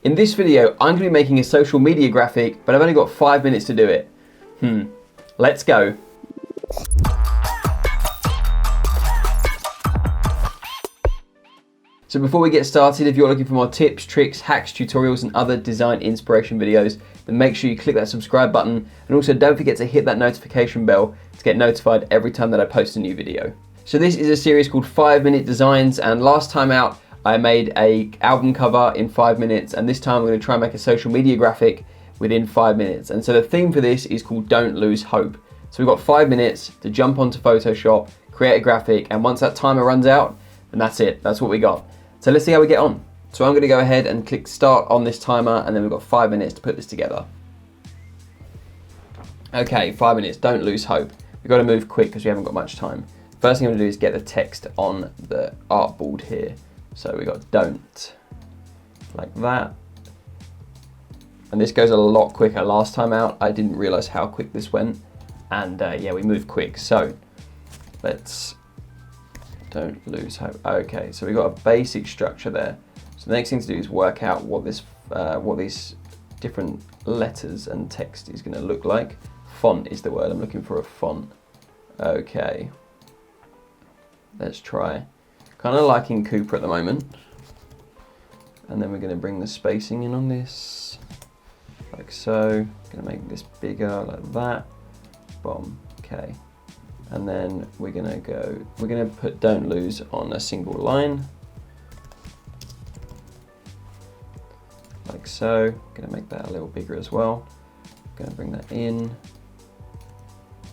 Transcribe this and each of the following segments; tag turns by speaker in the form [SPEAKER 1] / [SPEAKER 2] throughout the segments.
[SPEAKER 1] In this video, I'm going to be making a social media graphic, but I've only got 5 minutes to do it. Let's go. So before we get started, if you're looking for more tips, tricks, hacks, tutorials, and other design inspiration videos, then make sure you click that subscribe button, and also don't forget to hit that notification bell to get notified every time that I post a new video. So this is a series called 5-Minute Designs, and last time out, I made an album cover in 5 minutes, and this time I'm going to try and make a social media graphic within 5 minutes. And so the theme for this is called Don't Lose Hope. So we've got 5 minutes to jump onto Photoshop, create a graphic, and once that timer runs out, then that's it, that's what we got. So let's see how we get on. So I'm going to go ahead and click start on this timer, and then we've got 5 minutes to put this together. Okay, 5 minutes, don't lose hope. We've got to move quick because we haven't got much time. First thing I'm going to do is get the text on the artboard here. So we got don't, like that. And this goes a lot quicker. Last time out, I didn't realize how quick this went. And yeah, we moved quick. So let's, don't lose hope. Okay, so we got a basic structure there. So the next thing to do is work out what this, what these different letters and text is gonna look like. Font is the word, I'm looking for a font. Okay, let's try. Kind of liking Cooper at the moment. And then we're going to bring the spacing in on this, like so. Going to make this bigger, like that. Boom. Okay. And then we're going to put don't lose on a single line, like so. Going to make that a little bigger as well. Going to bring that in.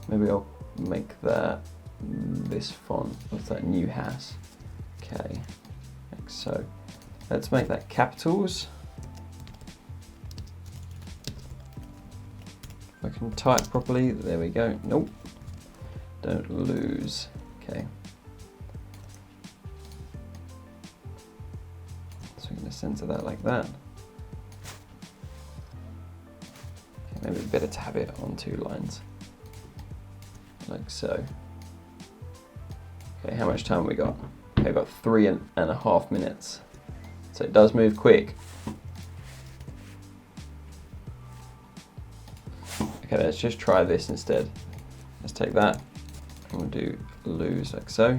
[SPEAKER 1] Maybe I'll make that this font. What's that? New Has. Okay, like so. Let's make that capitals. I can type properly. There we go. Nope. Don't lose. Okay. So we're going to center that like that. Okay, maybe better to have it on 2 lines. Like so. Okay, how much time have we got? Okay, I've got 3.5 minutes. So it does move quick. Okay, let's just try this instead. Let's take that and we'll do lose like so.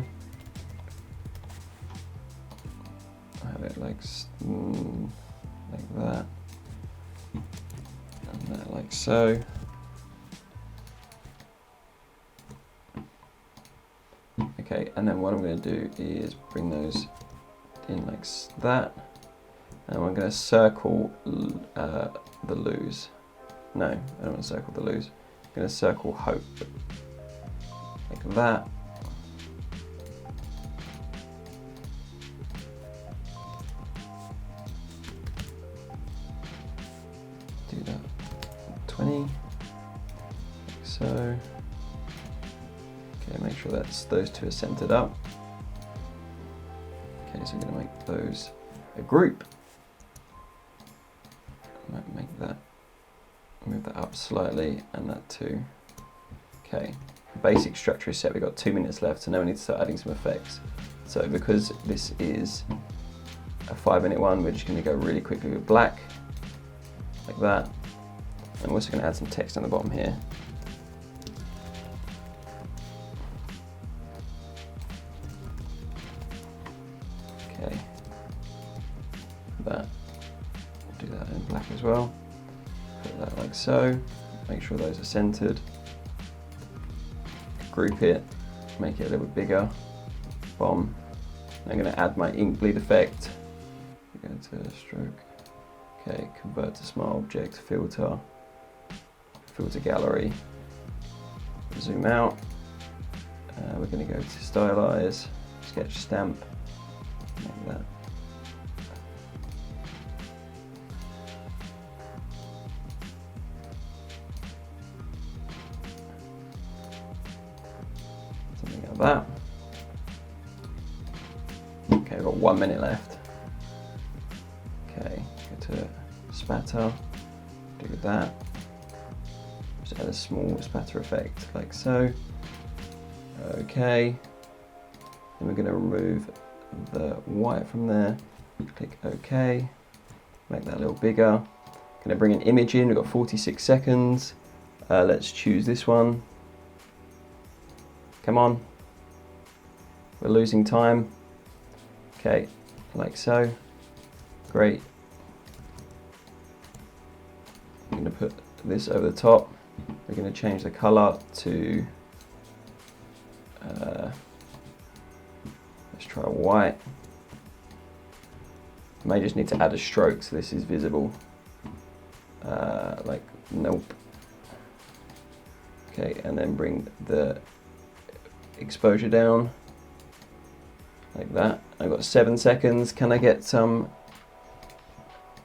[SPEAKER 1] I have it like that. And that like so. Okay, and then what I'm going to do is bring those in like that, and I'm going to circle the lose. No, I don't want to circle the lose. I'm going to circle hope, like that. Do that 20, like so. Okay, make sure that's those two are centered up. Okay, so I'm going to make those a group. I might make that, move that up slightly, and that too. Okay, basic structure is set. We've got 2 minutes left, so now we need to start adding some effects. So because this is a 5-minute one, we're just going to go really quickly with black, like that. And we're also going to add some text on the bottom here. Okay, that, we'll do that in black as well. Put that like so, make sure those are centered. Group it, make it a little bit bigger. Boom. I'm going to add my ink bleed effect. Go to stroke. Okay, convert to smart object, filter, filter gallery. Zoom out. We're going to go to stylize, sketch stamp. Like that. Something like that. Okay, I've got 1 minute left. Okay, go to spatter, do that. Just add a small spatter effect like so. Okay, then we're going to remove the white from there, click OK, Make that a little bigger. Gonna bring an image in, we've got 46 seconds. Let's choose this one. Come on. We're losing time. Okay, like so. Great. I'm gonna put this over the top. We're gonna change the color to, let's try white. May just need to add a stroke so this is visible. Like, nope. Okay, and then bring the exposure down, like that. I've got 7 seconds. Can I get some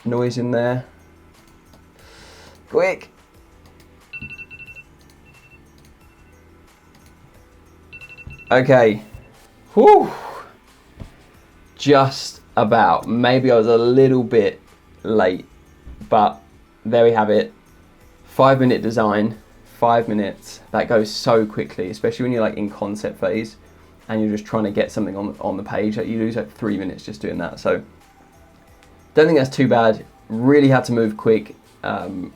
[SPEAKER 1] noise in there? Quick! Okay. Whew. Just about. Maybe I was a little bit late, but there we have it. 5-minute design, 5 minutes. That goes so quickly, especially when you're like in concept phase and you're just trying to get something on the page. Like, you lose like 3 minutes just doing that. So don't think that's too bad. Really had to move quick, and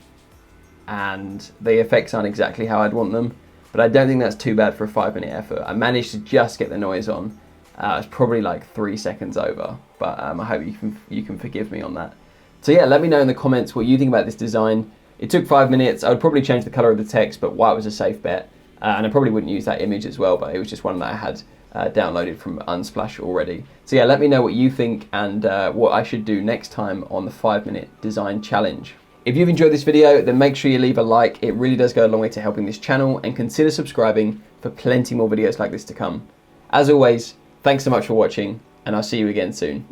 [SPEAKER 1] the effects aren't exactly how I'd want them, but I don't think that's too bad for a 5-minute effort. I managed to just get the noise on. It's probably like 3 seconds over, but I hope you can forgive me on that. So yeah, let me know in the comments what you think about this design. It took 5 minutes. I would probably change the color of the text, but white was a safe bet. And I probably wouldn't use that image as well, but it was just one that I had downloaded from Unsplash already. So yeah, let me know what you think and what I should do next time on the 5-minute design challenge. If you've enjoyed this video, then make sure you leave a like. It really does go a long way to helping this channel, and consider subscribing for plenty more videos like this to come. As always, thanks so much for watching, and I'll see you again soon.